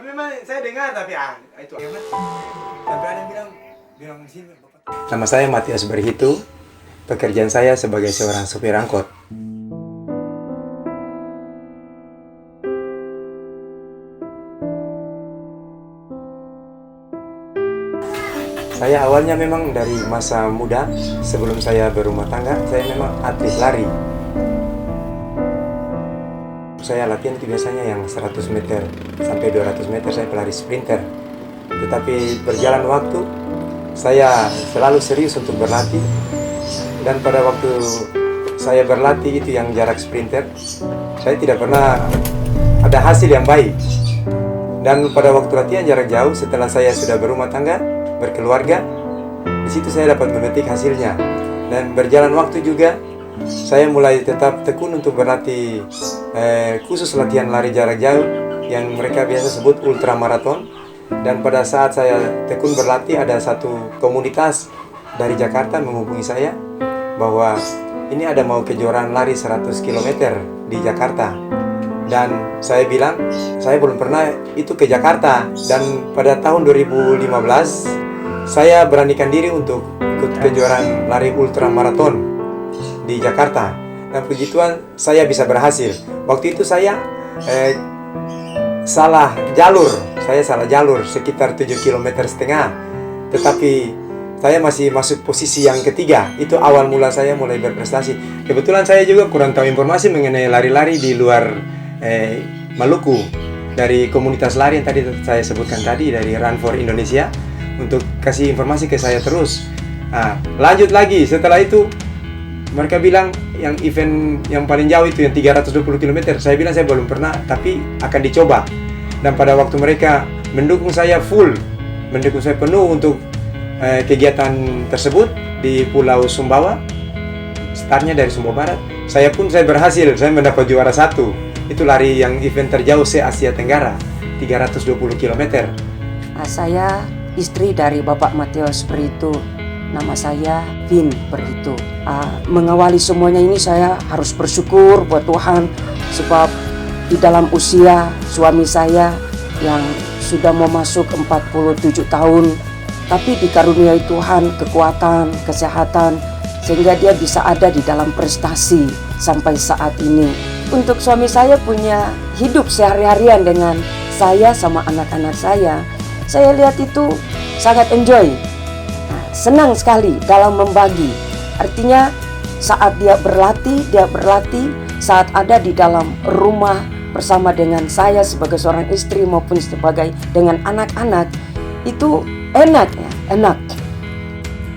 memang saya dengar tapi itu hebat. Sampai ada yang bilang di sini Bapak. Nama saya Matias Berhitu. Pekerjaan saya sebagai seorang supir angkot. Saya awalnya memang dari masa muda, sebelum saya berumah tangga, saya memang atlet lari. Saya latihan itu biasanya yang 100 meter sampai 200 meter saya pelari sprinter. Tetapi berjalan waktu, saya selalu serius untuk berlatih. Dan pada waktu saya berlatih itu yang jarak sprinter, saya tidak pernah ada hasil yang baik. Dan pada waktu latihan jarak jauh, setelah saya sudah berumah tangga, berkeluarga, di situ saya dapat memetik hasilnya. Dan berjalan waktu juga, saya mulai tetap tekun untuk berlatih khusus latihan lari jarak jauh yang mereka biasa sebut ultramaraton. Dan pada saat saya tekun berlatih, ada satu komunitas dari Jakarta menghubungi saya bahwa ini ada mau kejuaraan lari 100 km di Jakarta. Dan saya bilang, saya belum pernah itu ke Jakarta. Dan pada tahun 2015, saya beranikan diri untuk ikut kejuaraan lari ultramaraton di Jakarta. Dan puji Tuhan, saya bisa berhasil. Waktu itu saya salah jalur. Saya salah jalur sekitar 7,5 km. Tetapi saya masih masuk posisi yang ketiga. Itu awal mula saya mulai berprestasi. Kebetulan saya juga kurang tahu informasi mengenai lari-lari di luar Maluku. Dari komunitas lari yang tadi saya sebutkan tadi, dari Run for Indonesia, untuk kasih informasi ke saya terus. Lanjut lagi, setelah itu mereka bilang yang event yang paling jauh itu yang 320 km. Saya bilang saya belum pernah, tapi akan dicoba. Dan pada waktu mereka mendukung saya full, mendukung saya penuh untuk kegiatan tersebut di Pulau Sumbawa, startnya dari Sumbawa Barat. Saya berhasil, saya mendapat juara 1. Itu lari yang event terjauh se-Asia Tenggara, 320 km. Saya istri dari Bapak Matias Berhitu. Nama saya Vin Berhitu. Mengawali semuanya ini saya harus bersyukur buat Tuhan, sebab di dalam usia suami saya yang sudah mau masuk 47 tahun, tapi dikaruniai Tuhan kekuatan, kesehatan, sehingga dia bisa ada di dalam prestasi sampai saat ini. Untuk suami saya punya hidup sehari-harian dengan saya sama anak-anak saya lihat itu sangat enjoy. Senang sekali dalam membagi. Artinya saat dia berlatih, saat ada di dalam rumah bersama dengan saya sebagai seorang istri maupun sebagai dengan anak-anak, itu enak.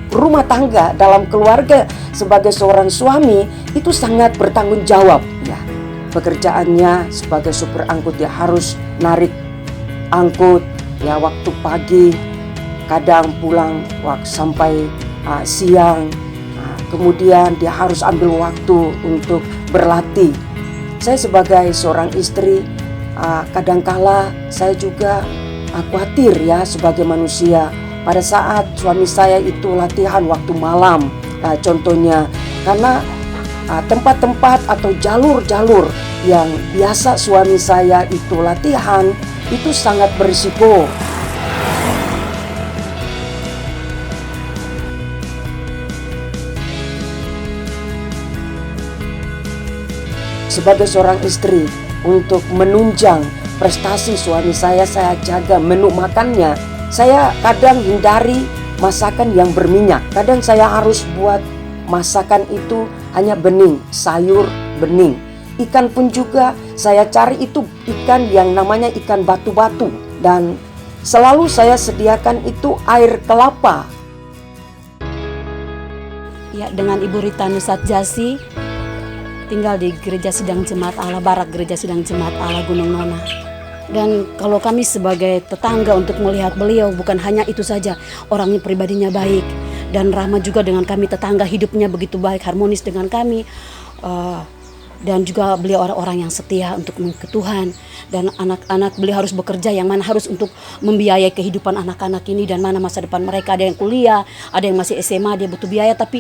Rumah tangga dalam keluarga sebagai seorang suami itu sangat bertanggung jawab. Pekerjaannya sebagai supir angkut, dia harus narik angkut waktu pagi, kadang pulang sampai siang. Kemudian dia harus ambil waktu untuk berlatih. Saya sebagai seorang istri, kadangkala saya juga khawatir sebagai manusia pada saat suami saya itu latihan waktu malam, contohnya, karena tempat-tempat atau jalur-jalur yang biasa suami saya itu latihan itu sangat berisiko. Sebagai seorang istri, untuk menunjang prestasi suami saya jaga menu makannya. Saya kadang hindari masakan yang berminyak. Kadang saya harus buat masakan itu hanya bening, sayur bening. Ikan pun juga saya cari itu ikan yang namanya ikan batu-batu. Dan selalu saya sediakan itu air kelapa. Ya, dengan Ibu Rita Nusat Jasi, tinggal di Gereja Sidang Jemaat Allah Barat, Gereja Sidang Jemaat Allah Gunung Nona. Dan kalau kami sebagai tetangga untuk melihat beliau, bukan hanya itu saja, orangnya pribadinya baik dan ramah juga dengan kami tetangga, hidupnya begitu baik, harmonis dengan kami. dan juga beliau orang-orang yang setia untuk ke Tuhan. Dan anak-anak beliau harus bekerja yang mana harus untuk membiayai kehidupan anak-anak ini dan mana masa depan mereka. Ada yang kuliah, ada yang masih SMA, dia butuh biaya, tapi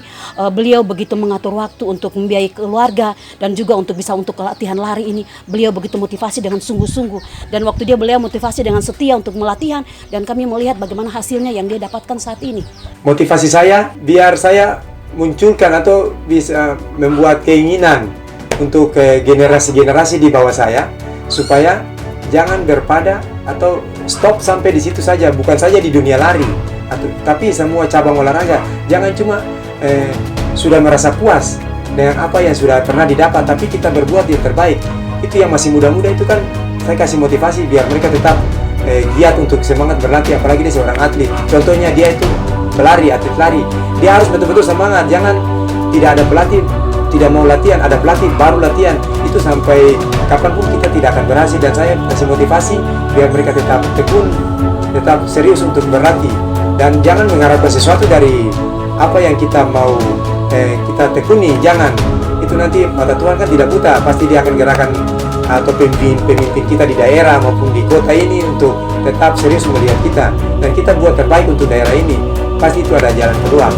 beliau begitu mengatur waktu untuk membiayai keluarga dan juga untuk bisa untuk latihan lari ini. Beliau begitu motivasi dengan sungguh-sungguh, dan waktu beliau motivasi dengan setia untuk melatihan, dan kami melihat bagaimana hasilnya yang dia dapatkan saat ini. Motivasi saya biar saya munculkan atau bisa membuat keinginan untuk generasi-generasi di bawah saya, supaya jangan berpada atau stop sampai di situ saja, bukan saja di dunia lari, tapi semua cabang olahraga. Jangan cuma sudah merasa puas dengan apa yang sudah pernah didapat, tapi kita berbuat yang terbaik. Itu yang masih muda-muda itu kan saya kasih motivasi biar mereka tetap giat untuk semangat berlatih, apalagi dia seorang atlet. Contohnya dia itu pelari, atlet lari, dia harus betul-betul semangat. Jangan tidak ada pelatih, tidak mau latihan, ada pelatih baru latihan. Itu sampai kapanpun kita tidak akan berhasil. Dan saya kasih motivasi biar mereka tetap tekun, tetap serius untuk berlatih, dan jangan mengharapkan sesuatu dari apa yang kita mau kita tekuni. Jangan, itu nanti mata Tuhan kan tidak buta, pasti dia akan gerakan atau pemimpin kita di daerah maupun di kota ini untuk tetap serius melihat kita, dan kita buat terbaik untuk daerah ini. Pasti itu ada jalan keluar.